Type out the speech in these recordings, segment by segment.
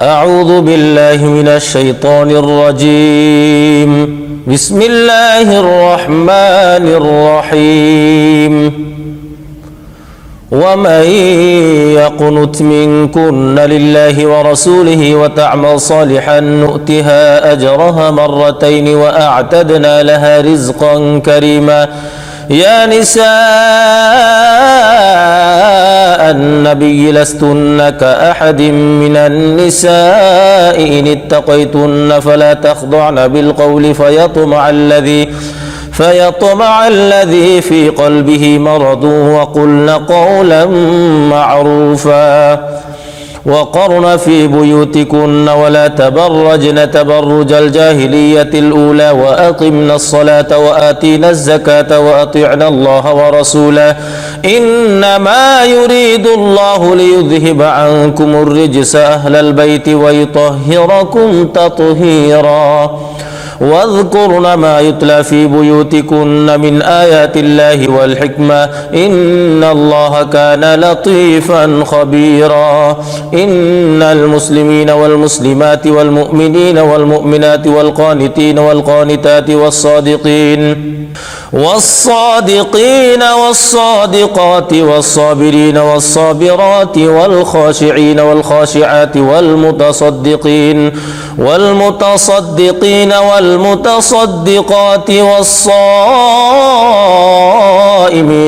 أعوذ بالله من الشيطان الرجيم. بسم الله الرحمن الرحيم. ومن يقنت منكن لله ورسوله وتعمل صالحا نؤتها أجرها مرتين وأعتدنا لها رزقا كريما. يا نساء النبي لستن كأحد من النساء إن اتقيتن فلا تخضعن بالقول فيطمع الذي في قلبه مرض وقلن قولا معروفا. وقرن في بيوتكن ولا تبرجن تبرج الجاهلية الأولى وأقمنا الصلاة وآتينا الزكاة وأطعنا الله ورسوله إنما يريد الله ليذهب عنكم الرجس أهل البيت ويطهركم تطهيرا. واذكرن ما يتلى في بيوتكن من آيات الله والحكمة إن الله كان لطيفا خبيرا. إن المسلمين والمسلمات والمؤمنين والمؤمنات والقانتين والقانتات والصادقين والصادقات والصابرين والصابرات والخاشعين والخاشعات والمتصدقين والمتصدقات والصائمين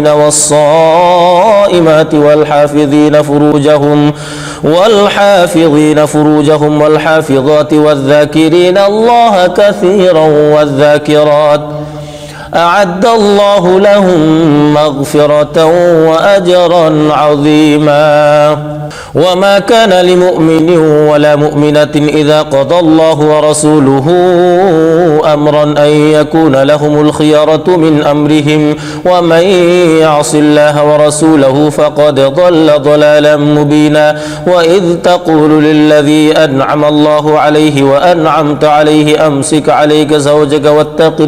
والصائمات والحافظين فروجهم والحافظات والذاكرين الله كثيرا والذاكرات أعد الله لهم مغفرة وأجرا عظيما. وما كان لمؤمن ولا مؤمنة إذا قضى الله ورسوله أمرا أن يكون لهم الخيرة من أمرهم ومن يعص الله ورسوله فقد ضل ضلالا مبينا. وإذ تقول للذي أنعم الله عليه وأنعمت عليه أمسك عليك زوجك واتق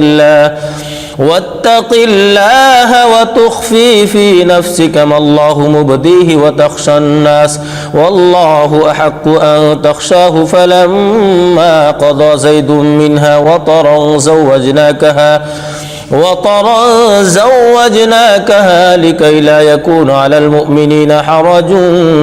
الله وتخفي في نفسك ما الله مبديه وتخشى الناس والله أحق أن تخشاه. فلما قضى زيد منها وطرا زوجناكها لكي لا يكون على المؤمنين حرج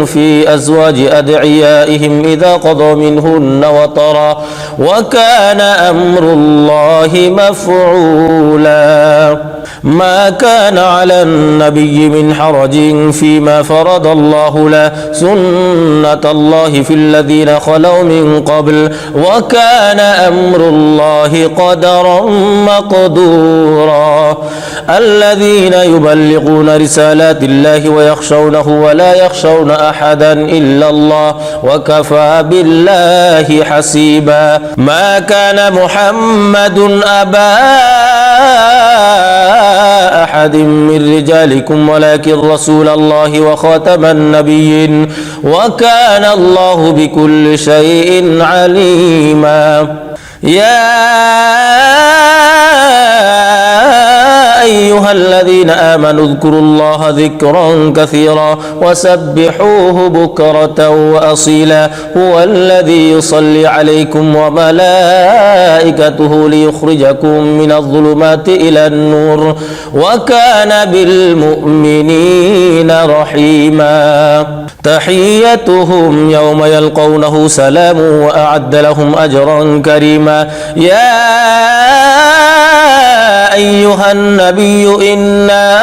في أزواج أدعيائهم إذا قضوا منهن وطرا وكان أمر الله مفعولا. ما كان على النبي من حرج فيما فرض الله له سنة الله في الذين خلوا من قبل وكان أمر الله قدرا مقدورا. الذين يبلغون رسالات الله ويخشونه ولا يخشون أحدا إلا الله وكفى بالله حسيبا. ما كان محمد أبا أحد من رجالكم ولكن رسول الله وخاتم النبيين وكان الله بكل شيء عليما. يا أيها الذين آمنوا اذكروا الله ذكرا كثيرا وسبحوه بكرة وأصيلا. هو الذي يصلي عليكم وملائكته ليخرجكم من الظلمات إلى النور وكان بالمؤمنين رحيما. تحيتهم يوم يلقونه سلام وأعد لهم أجرا كريما. يا أيها النبي إنا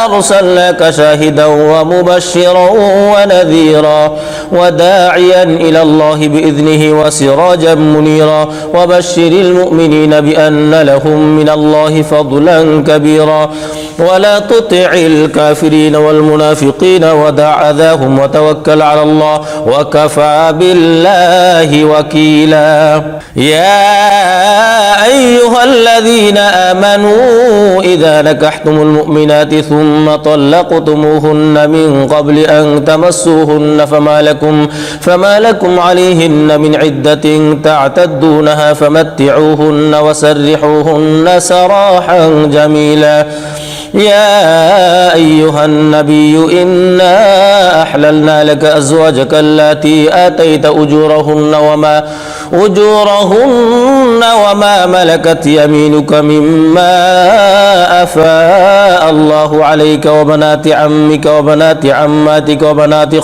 أرسلناك شاهدا ومبشرا ونذيرا وداعيا إلى الله بإذنه وسراجا منيرا. وبشر المؤمنين بأن لهم من الله فضلا كبيرا. ولا تطع الكافرين والمنافقين ودع أذاهم وتوكل على الله وكفى بالله وكيلا. يا أيها الذين آمنوا إذا نكحتم المؤمنات ثم طلقتموهن من قبل أن تمسوهن فما لكم عليهن من عدة تعتدونها فمتعوهن وسرحوهن سراحا جميلا. يا أيها النبي إنا أحللنا لك أزواجك اللاتي آتيت أجورهن وما ملكت يمينك مما أفاء الله عليك وبنات عمك وبنات عماتك وبنات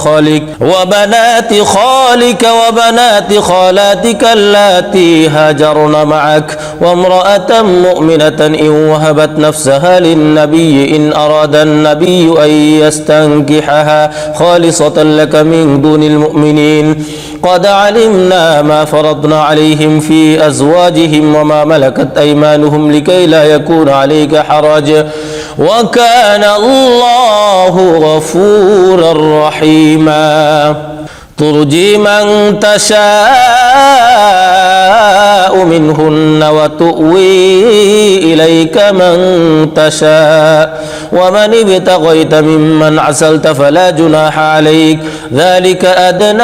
خالك وبنات خالاتك اللاتي هاجرن معك وامرأة مؤمنة إن وهبت نفسها للنبي إن أراد النبي أن يستنكحها خالصة لك من دون المؤمنين قد علمنا ما فرضنا عليهم في أزواجهم وما ملكت أيمانهم لكي لا يكون عليك حرج وكان الله غفورا رحيما ترجي من تشاء منهن وتؤوي إليك من تشاء ومن ابتغيت ممن عسلت فلا جناح عليك ذلك أدنى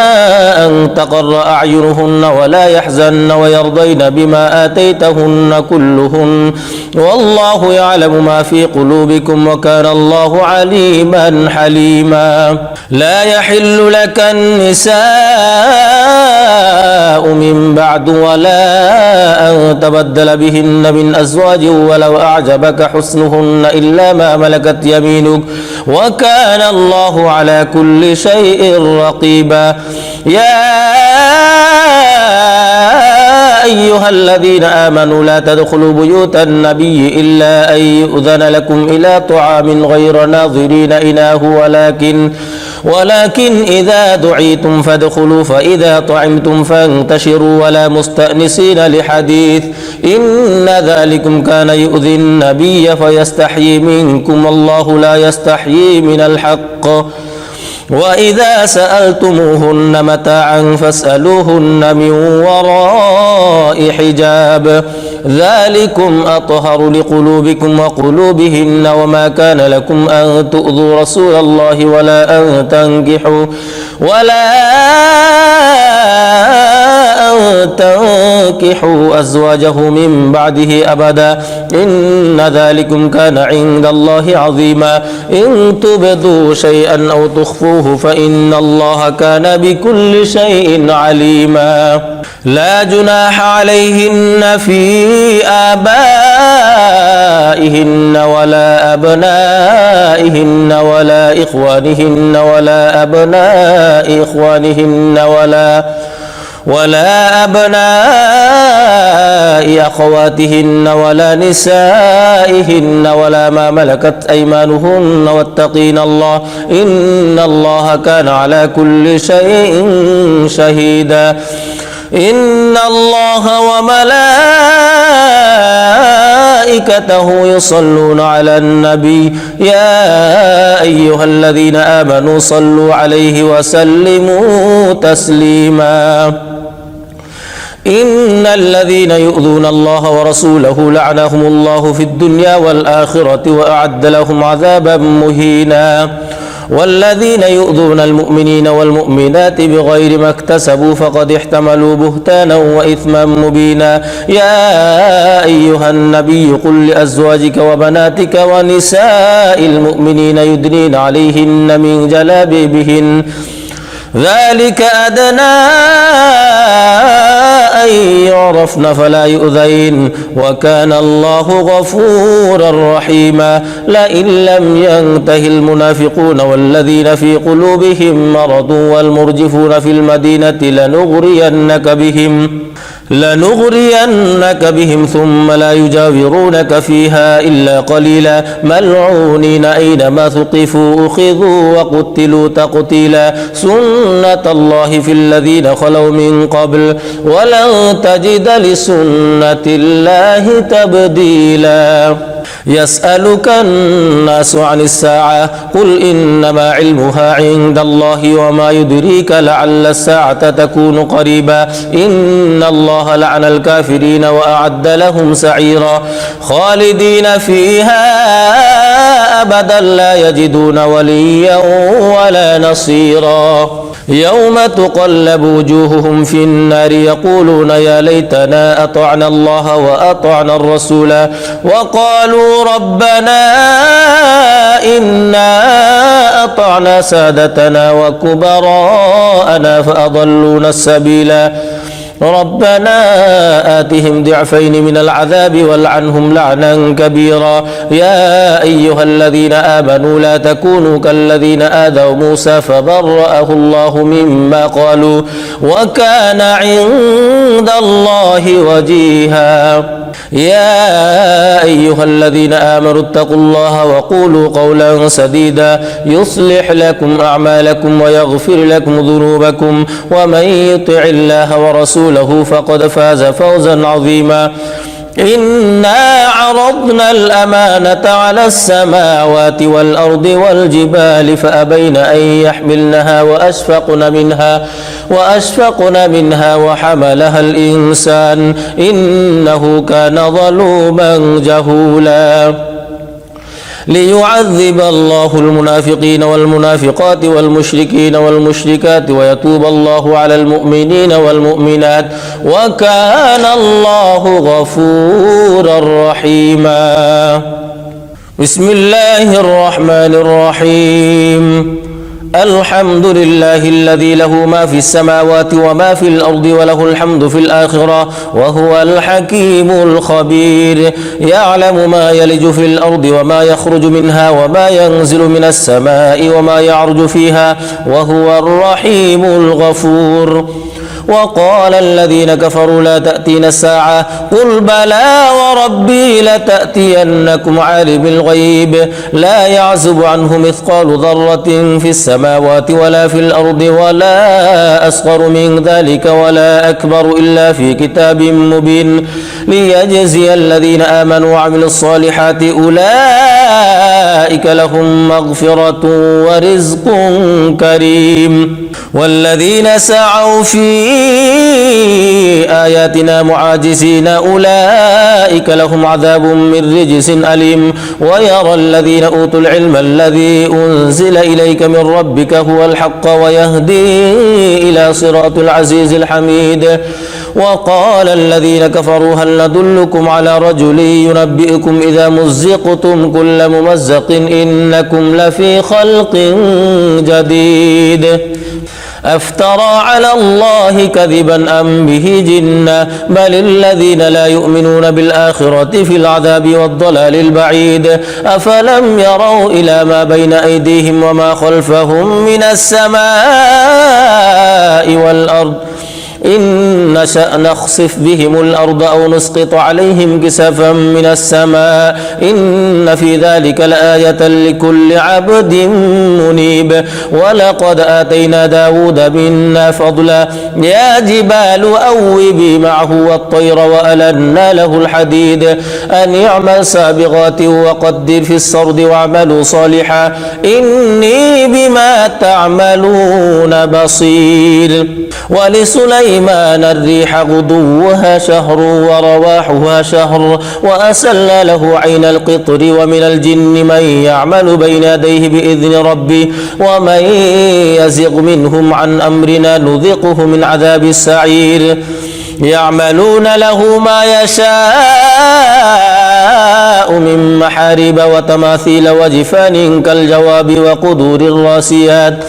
أن تقر أعينهن ولا يحزن ويرضين بما آتيتهن كلهن والله يعلم ما في قلوبكم وكان الله عليما حليما لا يحل لك النساء من بعد ولا أن تبدل بهن من أزواج ولو أعجبك حسنهن إلا ما ملكت يمينك وكان الله على كل شيء رقيبا يا أيها الذين آمنوا لا تدخلوا بيوت النبي إلا أن يؤذن لكم إلى طعام غير ناظرين إناه ولكن إذا دعيتم فادخلوا فإذا طعمتم فانتشروا ولا مستأنسين لحديث إن ذلكم كان يؤذي النبي فيستحيي منكم والله لا يستحيي من الحق وإذا سألتموهن متاعا فاسألوهن من وراء حجاب ذلكم أطهر لقلوبكم وقلوبهن وما كان لكم أن تؤذوا رسول الله ولا أن تنكحوا أزواجه من بعده أبدا إن ذلكم كان عند الله عظيما إن تبدوا شيئا أو تخفوه فإن الله كان بكل شيء عليما لا جناح عليهن في آبائهن ولا أبنائهن ولا إخوانهن ولا أبناء إخوانهن ولا أبناء أخواتهن ولا نسائهن ولا ما ملكت أيمانهن واتقين الله إن الله كان على كل شيء شهيدا إن الله وملائكته يصلون على النبي يا أيها الذين آمنوا صلوا عليه وسلموا تسليما إن الذين يؤذون الله ورسوله لعنهم الله في الدنيا والآخرة وأعد لهم عذابا مهينا والذين يؤذون المؤمنين والمؤمنات بغير ما اكتسبوا فقد احتملوا بهتانا وإثما مبينا يا أيها النبي قل لأزواجك وبناتك ونساء المؤمنين يدنين عليهن من جلابيبهن ذلك أدنى أن يعرفن فلا يؤذين وكان الله غفورا رحيما لئن لم ينته المنافقون والذين في قلوبهم مرض والمرجفون في المدينة لنغرينك بهم ثم لا يجاورونك فيها إلا قليلا ملعونين أينما ثقفوا أخذوا وقتلوا تقتيلا سنة الله في الذين خلوا من قبل ولن تجد لسنة الله تبديلا يسألك الناس عن الساعة قل إنما علمها عند الله وما يدريك لعل الساعة تكون قريبا إن الله لعن الكافرين وأعد لهم سعيرا خالدين فيها أبدا لا يجدون وليا ولا نصيرا يوم تقلب وجوههم في النار يقولون يا ليتنا أطعنا الله وأطعنا الرسول وقالوا ربنا إنا أطعنا سادتنا وكبراءنا فأضلونا السبيلا ربنا آتهم ضعفين من العذاب والعنهم لعنا كبيرا يا أيها الذين آمنوا لا تكونوا كالذين آذوا موسى فبرأه الله مما قالوا وكان عند الله وجيها يا أيها الذين آمنوا اتقوا الله وقولوا قولا سديدا يصلح لكم أعمالكم ويغفر لكم ذنوبكم ومن يطع الله ورسوله فقد فاز فوزا عظيما إنا عرضنا الأمانة على السماوات والأرض والجبال فأبين أن يحملنها وأشفقن منها وحملها الإنسان إنه كان ظلوما جهولا ليعذب الله المنافقين والمنافقات والمشركين والمشركات ويتوب الله على المؤمنين والمؤمنات وكان الله غفورا رحيما بسم الله الرحمن الرحيم الحمد لله الذي له ما في السماوات وما في الأرض وله الحمد في الآخرة وهو الحكيم الخبير يعلم ما يلج في الأرض وما يخرج منها وما ينزل من السماء وما يعرج فيها وهو الرحيم الغفور وقال الذين كفروا لا تأتينا الساعة قل بلى وربي لتأتينكم عالم الغيب لا يعزب عنه مثقال ذرة في السماوات ولا في الأرض ولا أصغر من ذلك ولا أكبر إلا في كتاب مبين ليجزي الذين آمنوا وعملوا الصالحات أولئك لهم مغفرة ورزق كريم والذين سعوا في آياتنا معاجزين أولئك لهم عذاب من رجس أليم ويرى الذين أوتوا العلم الذي أنزل إليك من ربك هو الحق ويهدي إلى صراط العزيز الحميد وقال الذين كفروا هل ندلكم على رجل ينبئكم إذا مزقتم كل ممزق إنكم لفي خلق جديد أفترى على الله كذبا أم به جنة بل الذين لا يؤمنون بالآخرة في العذاب والضلال البعيد أفلم يروا إلى ما بين أيديهم وما خلفهم من السماء والأرض إن نشأ نخسف بهم الأرض أو نسقط عليهم كسفا من السماء إن في ذلك لآية لكل عبد منيب ولقد آتينا داود منا فضلا يا جبال أوبي معه والطير وألنا له الحديد أن يعمل سابغات وقدر في السرد واعملوا صالحا إني بما تعملون بصير ولسليمان الريح غدوها شهر ورواحها شهر وأسلنا له عين القطر ومن الجن من يعمل بين يديه بإذن ربه ومن يزغ منهم عن أمرنا نذقه من عذاب السعير يعملون له ما يشاء من محارب وتماثيل وجفان كالجواب وقدور الراسيات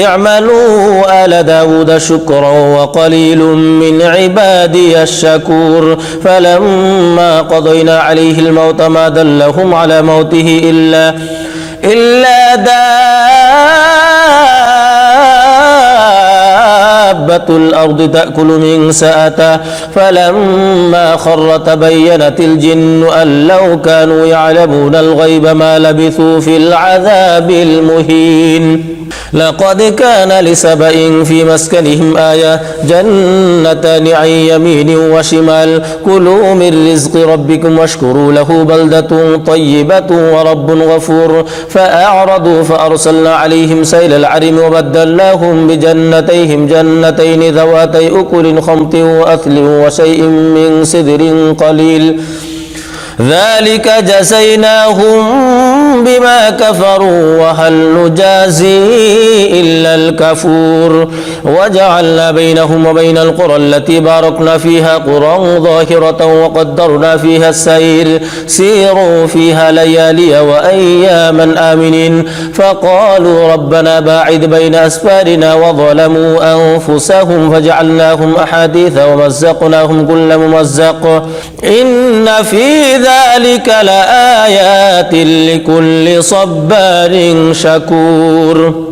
اعملوا آل داود شكرا وقليل من عبادي الشكور فلما قضينا عليه الموت ما دلهم على موته إلا دابة الأرض تأكل من سأته فلما خر تبينت الجن أن لو كانوا يعلمون الغيب ما لبثوا في العذاب المهين لقد كان لسبإ في مسكنهم آية جنتان عن يمين وشمال كلوا من رزق ربكم واشكروا له بلدة طيبة ورب غفور فأعرضوا فأرسلنا عليهم سيل العرم وبدلناهم بجنتيهم جنتين ذواتي أكل خمط وأثل وشيء من سدر قليل ذلك جزيناهم بما كفروا وهل نجازي إلا الكفور وجعلنا بينهم وبين القرى التي باركنا فيها قرى ظاهرة وقدرنا فيها السير سيروا فيها ليالي وأياما آمنين فقالوا ربنا باعد بين أسفارنا وظلموا أنفسهم فجعلناهم أحاديث ومزقناهم كل ممزق إن في ذلك لآيات لكل صبار شكور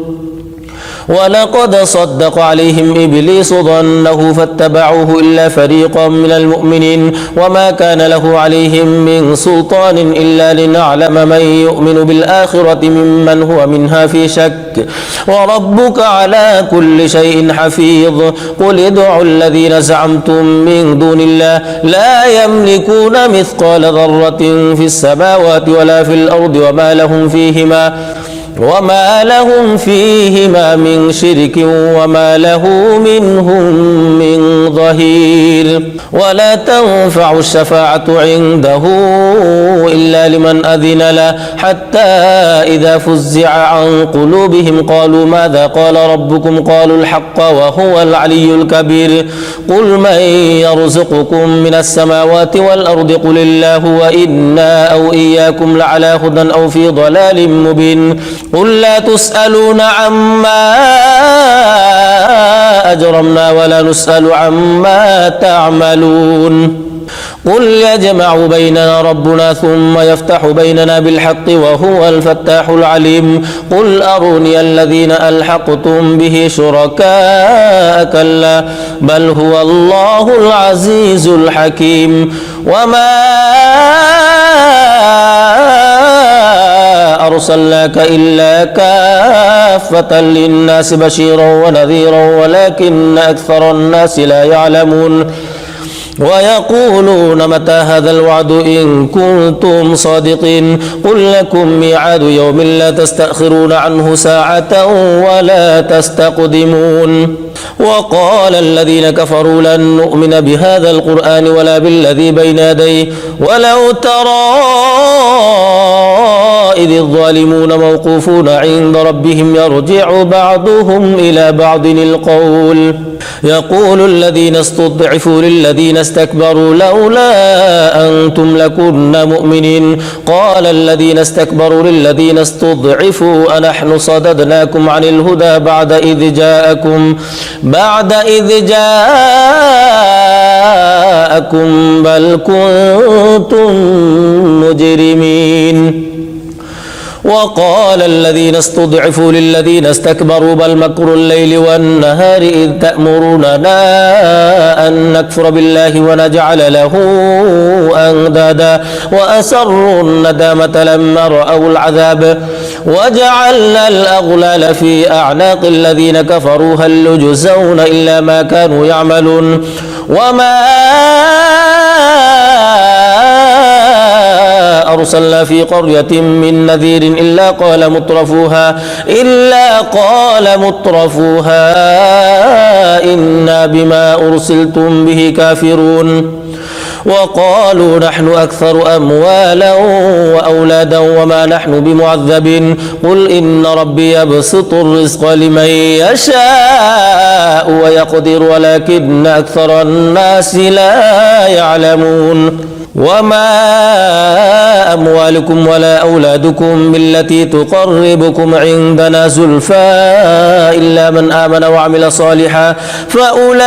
ولقد صدق عليهم إبليس ظنه فاتبعوه إلا فريقا من المؤمنين وما كان له عليهم من سلطان إلا لنعلم من يؤمن بالآخرة ممن هو منها في شك وربك على كل شيء حفيظ قل ادعوا الذين زعمتم من دون الله لا يملكون مثقال ذرة في السماوات ولا في الأرض وما لهم فيهما من شرك وما له منهم من ظهير ولا تنفع الشفاعة عنده إلا لمن أذن له حتى إذا فزع عن قلوبهم قالوا ماذا قال ربكم قالوا الحق وهو العلي الكبير قل من يرزقكم من السماوات والأرض قل الله وإنا أو إياكم لعلى هدى أو في ضلال مبين قل لا تسألون عما أجرمنا ولا نسأل عما تعملون قل يجمع بيننا ربنا ثم يفتح بيننا بالحق وهو الفتاح العليم قل أروني الذين ألحقتم به شركاء كلا بل هو الله العزيز الحكيم وما أرسلناك إلا كافة للناس بشيرا ونذيرا ولكن أكثر الناس لا يعلمون ويقولون متى هذا الوعد إن كنتم صادقين قل لكم ميعاد يوم لا تستأخرون عنه ساعة ولا تستقدمون وقال الذين كفروا لن نؤمن بهذا القرآن ولا بالذي بين يديه ولو ترى إذ الظالمون موقوفون عند ربهم يرجع بعضهم إلى بعض القول يقول الذين استضعفوا للذين استكبروا لولا أنتم لكنا مؤمنين قال الذين استكبروا للذين استضعفوا أنحن صددناكم عن الهدى بعد إذ جاءكم بل كنتم مجرمين وقال الذين استضعفوا للذين استكبروا بل مكر الليل والنهار إذ تأمروننا أن نكفر بالله ونجعل له أندادا وأسروا الندامة لما رأوا العذاب وجعلنا الأغلال في أعناق الذين كفروا هل يجزون إلا ما كانوا يعملون وما أرسلنا في قرية من نذير إلا قال مترفوها إنا بما أرسلتم به كافرون وقالوا نحن أكثر أموالا وأولادا وما نحن بمعذبين قل إن ربي يبسط الرزق لمن يشاء ويقدر ولكن أكثر الناس لا يعلمون وما أموالكم ولا أولادكم بالتي تقربكم عندنا زلفى إلا من آمن وعمل صالحا فأولئك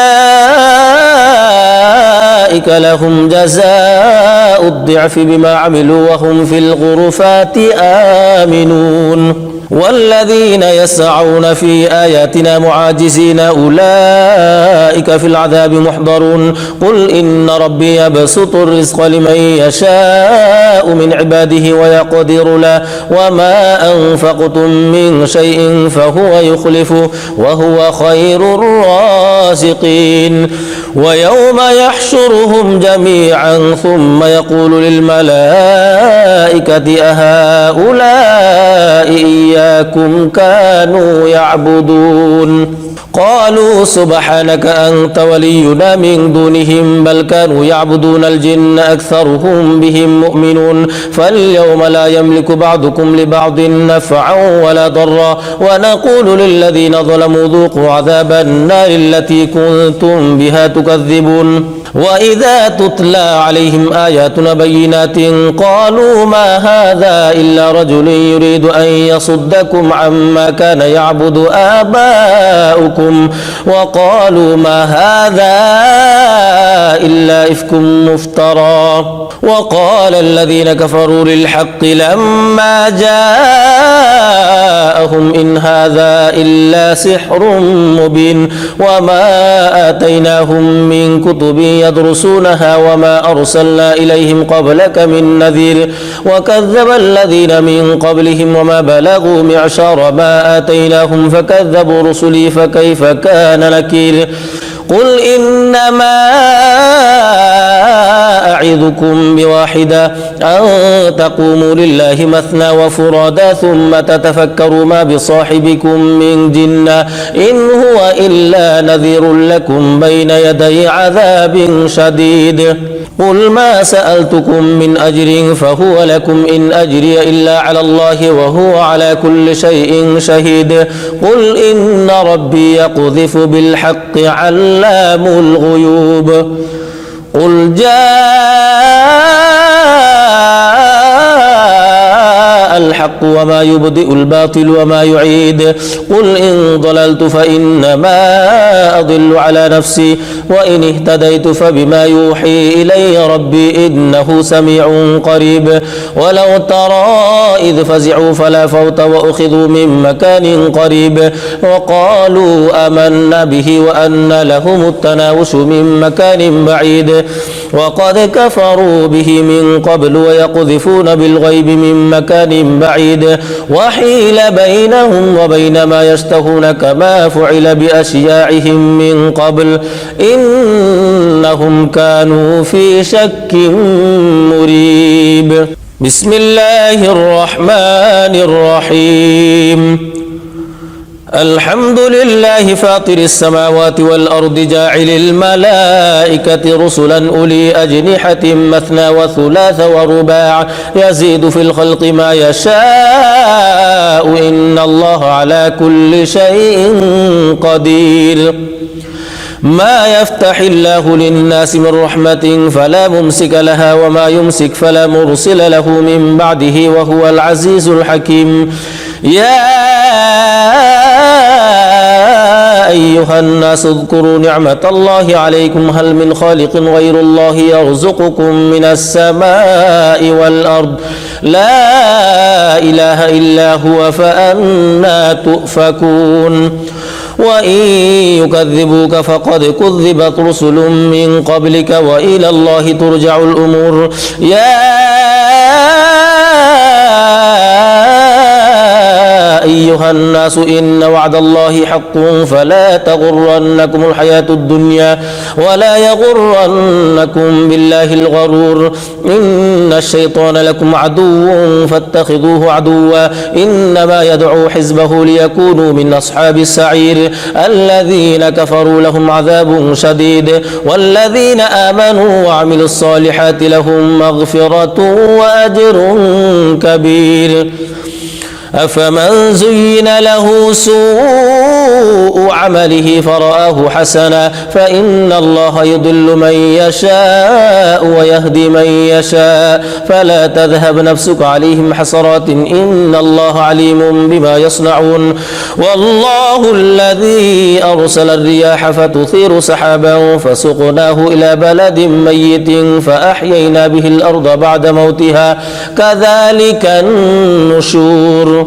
لهم جزاء الضعف بما عملوا وهم في الغرفات آمنون والذين يسعون في آياتنا معاجزين أولئك في العذاب محضرون قل إن ربي يبسط الرزق لمن يشاء من عباده ويقدر له وما أنفقتم من شيء فهو يخلفه وهو خير الرازقين ويوم يحشرهم جميعا ثم يقول للملائكة أهؤلاء إياكم كانوا يعبدون قالوا سبحانك أنت ولينا من دونهم بل كانوا يعبدون الجن أكثرهم بهم مؤمنون فاليوم لا يملك بعضكم لبعض نفعا ولا ضرا ونقول للذين ظلموا ذوقوا عذاب النار التي كنتم بها تكذبون وإذا تتلى عليهم آياتنا بينات قالوا ما هذا إلا رجل يريد أن يصدكم عما كان يعبد آباؤكم وقالوا ما هذا إلا إفك مفترى وقال الذين كفروا للحق لما جاءهم إن هذا إلا سحر مبين وما آتيناهم من كتب يدرسونها وما أرسلنا إليهم قبلك من نذير وكذب الذين من قبلهم وما بلغوا معشار ما آتيناهم فكذبوا رسلي فكيف كان نكير قل إنما أعظكم بواحدة أن تقوموا لله مثنى وفرادا ثم تتفكروا ما بصاحبكم من جنة إن هو إلا نذير لكم بين يدي عذاب شديد قل ما سألتكم من أجر فهو لكم إن أجري إلا على الله وهو على كل شيء شهيد قل إن ربي يقذف بالحق علام الغيوب قل جاء الحق وما يبدئ الباطل وما يعيد قل إن ضللت فإنما أضل على نفسي وإن اهتديت فبما يوحي إلي ربي إنه سميع قريب ولو ترى إذ فزعوا فلا فوت وأخذوا من مكان قريب وقالوا آمنا به وأن لهم التناوش من مكان بعيد وقد كفروا به من قبل ويقذفون بالغيب من مكان بعيد وحيل بينهم وبين ما يشتهون كما فعل بأشياعهم من قبل إنهم كانوا في شك مريب بسم الله الرحمن الرحيم الحمد لله فاطر السماوات والأرض جاعل الملائكة رسلا أولي أجنحة مثنى وثلاث ورباع يزيد في الخلق ما يشاء إن الله على كل شيء قدير ما يفتح الله للناس من رحمة فلا ممسك لها وما يمسك فلا مرسل له من بعده وهو العزيز الحكيم يا أيها الناس اذكروا نعمة الله عليكم هل من خالق غير الله يرزقكم من السماء والأرض لا إله إلا هو فأنى تؤفكون وإن يكذبوك فقد كذبت رسل من قبلك وإلى الله ترجع الأمور يا أيها الناس إن وعد الله حق فلا تغرنكم الحياة الدنيا ولا يغرنكم بالله الغرور إن الشيطان لكم عدو فاتخذوه عدوا إنما يدعو حزبه ليكونوا من أصحاب السعير الذين كفروا لهم عذاب شديد والذين آمنوا وعملوا الصالحات لهم مغفرة وأجر كبير أفمن زين له سوء عمله فرآه حسنا فإن الله يضل من يشاء ويهدي من يشاء فلا تذهب نفسك عليهم حسرات إن الله عليم بما يصنعون والله الذي أرسل الرياح فتثير سحابا فسقناه إلى بلد ميت فأحيينا به الأرض بعد موتها كذلك النشور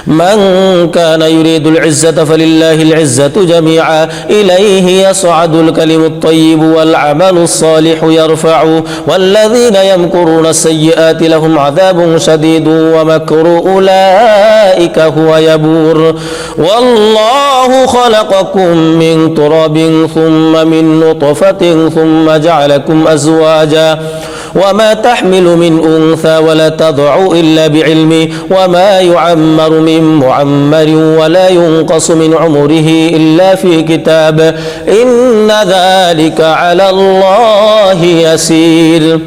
من كان يريد العزة فلله العزة جميعا إليه يصعد الكلم الطيب والعمل الصالح يرفعه والذين يمكرون السيئات لهم عذاب شديد ومكر أولئك هو يبور والله خلقكم من تراب ثم من نطفة ثم جعلكم أزواجا وما تحمل من أنثى ولا تضع إلا بعلمه وما يعمر من معمر ولا ينقص من عمره إلا في كتاب إن ذلك على الله يسير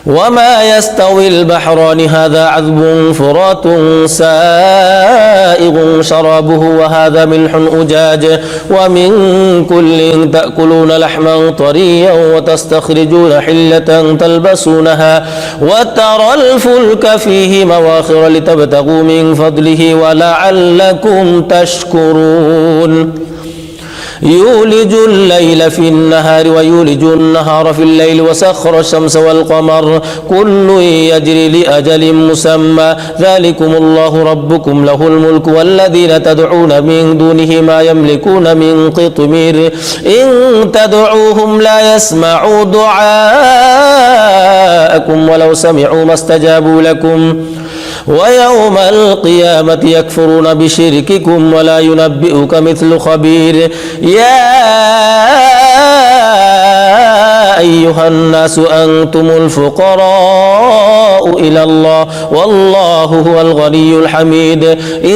وما يستوي البحران هذا عذب فرات سائغ شرابه وهذا ملح أجاج ومن كل تأكلون لحما طريا وتستخرجون حلة تلبسونها وترى الفلك فيه مواخر لتبتغوا من فضله ولعلكم تشكرون يولج الليل في النهار ويولج النهار في الليل وسخر الشمس والقمر كل يجري لأجل مسمى ذلكم الله ربكم له الملك والذين تدعون من دونه ما يملكون من قطمير إن تدعوهم لا يسمعوا دعاءكم ولو سمعوا ما استجابوا لكم ويوم القيامة يكفرون بشرككم ولا ينبئك مثل خبير يا أيها الناس أنتم الفقراء إلى الله والله هو الغني الحميد إن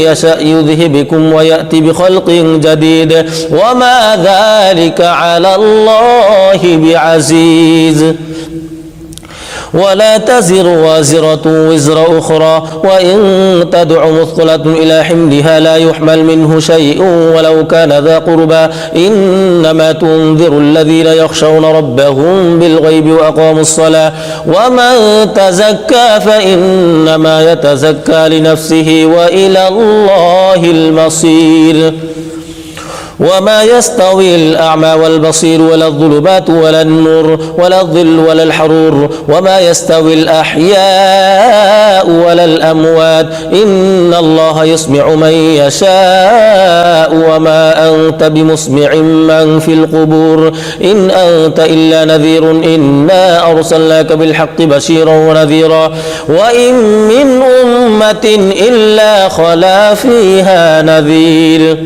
يشأ يذهبكم ويأتي بخلق جديد وما ذلك على الله بعزيز ولا تزر وازرة وزر أخرى وإن تدع مثقلة إلى حملها لا يحمل منه شيء ولو كان ذا قربى إنما تنذر الذين يخشون ربهم بالغيب وأقاموا الصلاة ومن تزكى فإنما يتزكى لنفسه وإلى الله المصير وما يستوي الأعمى والبصير ولا الظلمات ولا النور ولا الظل ولا الحرور وما يستوي الأحياء ولا الأموات إن الله يسمع من يشاء وما أنت بمسمع من في القبور إن أنت إلا نذير إنا أرسلناك بالحق بشيرا ونذيرا وإن من أمة إلا خلا فيها نذير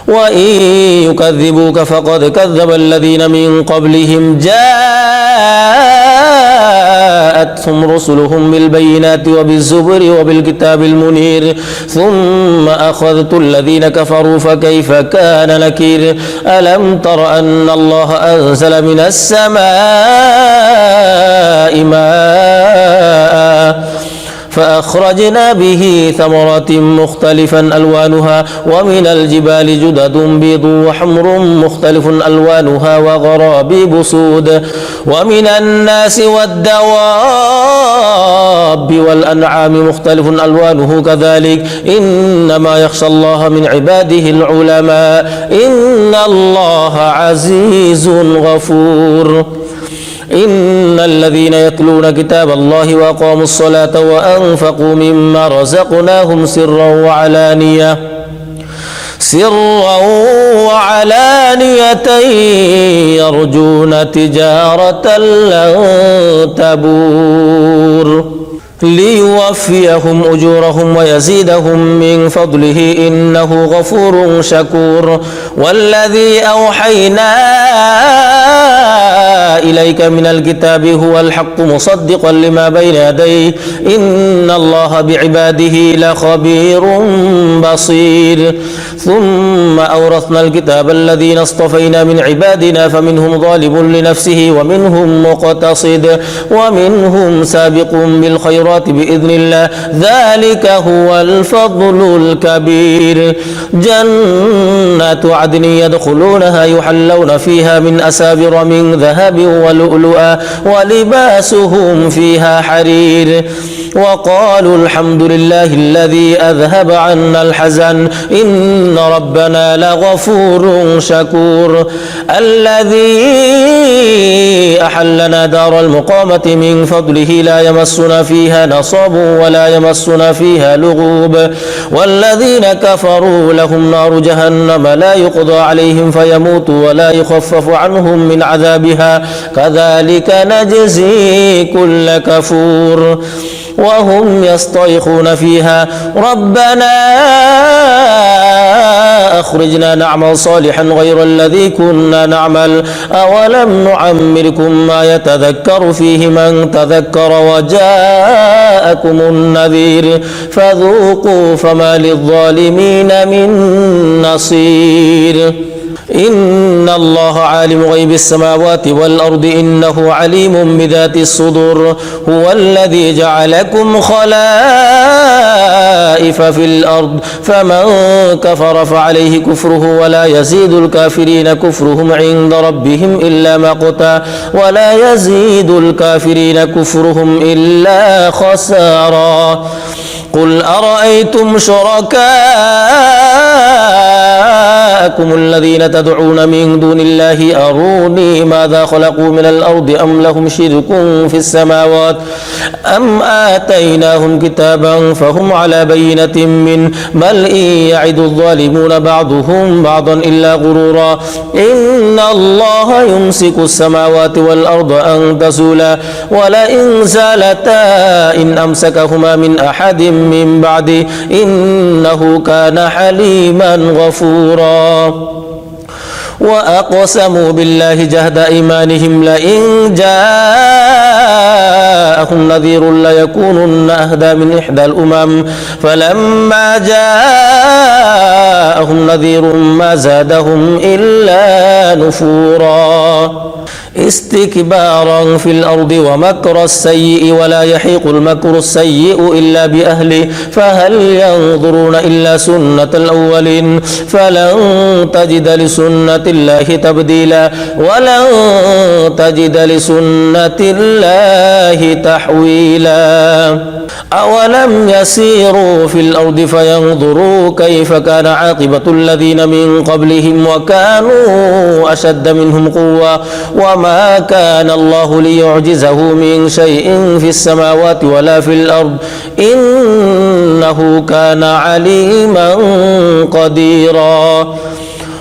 وإن يكذبوك فقد كذب الذين من قبلهم جاءتهم رسلهم بالبينات وبالزبر وبالكتاب المنير ثم أخذت الذين كفروا فكيف كان نكير ألم تر أن الله أنزل من السماء ماء فأخرجنا به ثمرات مختلفا ألوانها ومن الجبال جدد بيض وحمر مختلف ألوانها وغرابيب سود ومن الناس والدواب والأنعام مختلف ألوانه كذلك إنما يخشى الله من عباده العلماء إن الله عزيز غفور إن الذين يتلون كتاب الله وأقاموا الصلاة وأنفقوا مما رزقناهم سرا وعلانية يرجون تجارة لن تبور ليوفيهم أجورهم ويزيدهم من فضله إنه غفور شكور والذي أوحينا إليك من الكتاب هو الحق مصدقا لما بين يديه إن الله بعباده لخبير بصير ثم أورثنا الكتاب الذين اصطفينا من عبادنا فمنهم ظالم لنفسه ومنهم مقتصد ومنهم سابق بالخيرات بإذن الله ذلك هو الفضل الكبير جنات عدن يدخلونها يحلون فيها من أسابر من ذهب ولؤلؤا ولباسهم فيها حرير وقالوا الحمد لله الذي أذهب عنا الحزن إن ربنا لغفور شكور الذي أحلنا دار المقامة من فضله لا يمسنا فيها نصب ولا يمسنا فيها لغوب والذين كفروا لهم نار جهنم لا يقضى عليهم فيموتوا ولا يخفف عنهم من عذابها كذلك نجزي كل كفور وهم يصطيخون فيها ربنا أخرجنا نعمل صالحا غير الذي كنا نعمل أولم نعمركم ما يتذكر فيه من تذكر وجاءكم النذير فذوقوا فما للظالمين من نصير إن الله عالم غيب السماوات والأرض إنه عليم بذات الصدور هو الذي جعلكم خلائف في الأرض فمن كفر فعليه كفره ولا يزيد الكافرين كفرهم عند ربهم إلا مقتا ولا يزيد الكافرين كفرهم إلا خسارا قل أرأيتم شركاءكم الذين تدعون من دون الله أروني ماذا خلقوا من الأرض أم لهم شرك في السماوات أم آتيناهم كتابا فهم على بينة منه بل إن يعد الظالمون بعضهم بعضا إلا غرورا إن الله يمسك السماوات والأرض أن تزولا ولئن زالتا إن أمسكهما من أحد من بعده إنه كان حليما غفورا وأقسموا بالله جهد إيمانهم لئن جاءهم نذير ليكونن أهدى من إحدى الأمم فلما جاءهم نذير ما زادهم إلا نفورا استكبارا في الأرض ومكر السيء ولا يحيق المكر السيء إلا بأهله فهل ينظرون إلا سنة الأولين فلن تجد لسنة الله تبديلا ولن تجد لسنة الله تحويلا أولم يسيروا في الأرض فينظروا كيف كان عاقبة الذين من قبلهم وكانوا أشد منهم قوة وما كان الله ليعجزه من شيء في السماوات ولا في الأرض إنه كان عليما قديرا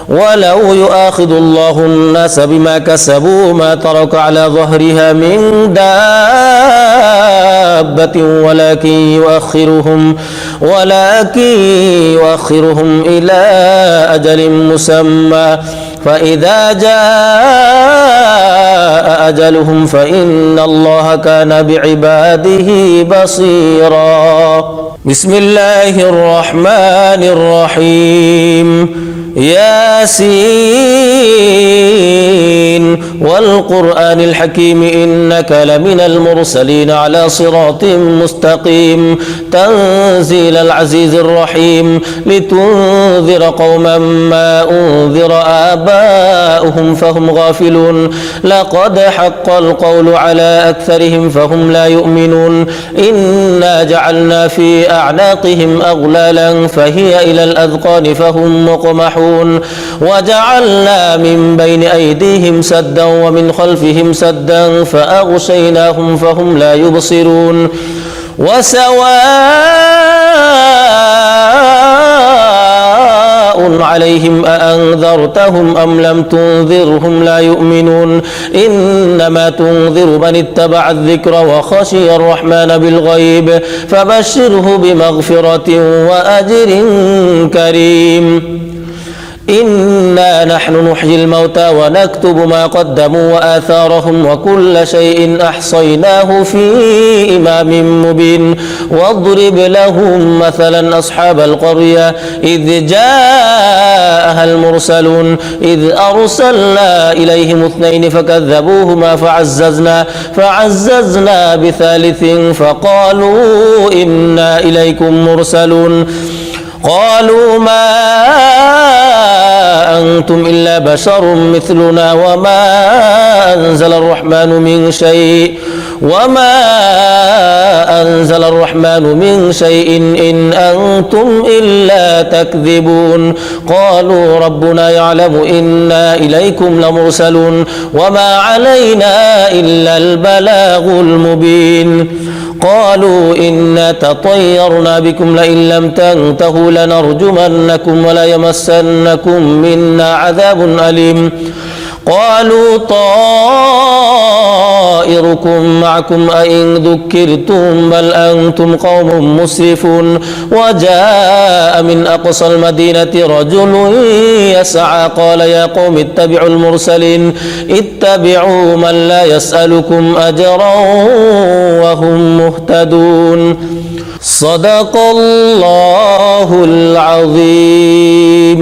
ولو يؤاخذ الله الناس بما كسبوا ما ترك على ظهرها من دابة ولكن يؤخرهم إلى أجل مسمى فإذا جاء أجلهم فإن الله كان بعباده بصيرا بسم الله الرحمن الرحيم ياسين والقرآن الحكيم إنك لمن المرسلين على صراط مستقيم تنزيل العزيز الرحيم لتنذر قوما ما أنذر آباؤهم فهم غافلون لقد حق القول على أكثرهم فهم لا يؤمنون إنا جعلنا في أعناقهم أغلالا فهي إلى الأذقان فهم مقمحون وجعلنا من بين أيديهم سدا ومن خلفهم سدا فأغشيناهم فهم لا يبصرون وسواء عليهم أأنذرتهم أم لم تنذرهم لا يؤمنون إنما تنذر من اتبع الذكر وخشي الرحمن بالغيب فبشره بمغفرة وأجر كريم إنا نحن نحيي الموتى ونكتب ما قدموا وآثارهم وكل شيء أحصيناه في إمام مبين واضرب لهم مثلا أصحاب القرية إذ جاءها المرسلون إذ أرسلنا إليهم 2 فكذبوهما فعززنا بثالث فقالوا إنا إليكم مرسلون قالوا ما أنتم إلا بشر مثلنا وما أنزل الرحمن من شيء إن أنتم إلا تكذبون قالوا ربنا يعلم إنا إليكم لمرسلون وما علينا إلا البلاغ المبين قالوا إنا تطيرنا بكم لئن لم تنتهوا لنرجمنكم ولا يمسنكم منا عذاب أليم قالوا طائركم معكم أئن ذكرتم بل أنتم قوم مسرفون وجاء من أقصى المدينة رجل يسعى قال يا قوم اتبعوا المرسلين اتبعوا من لا يسألكم أجرا وهم مهتدون صدق الله العظيم.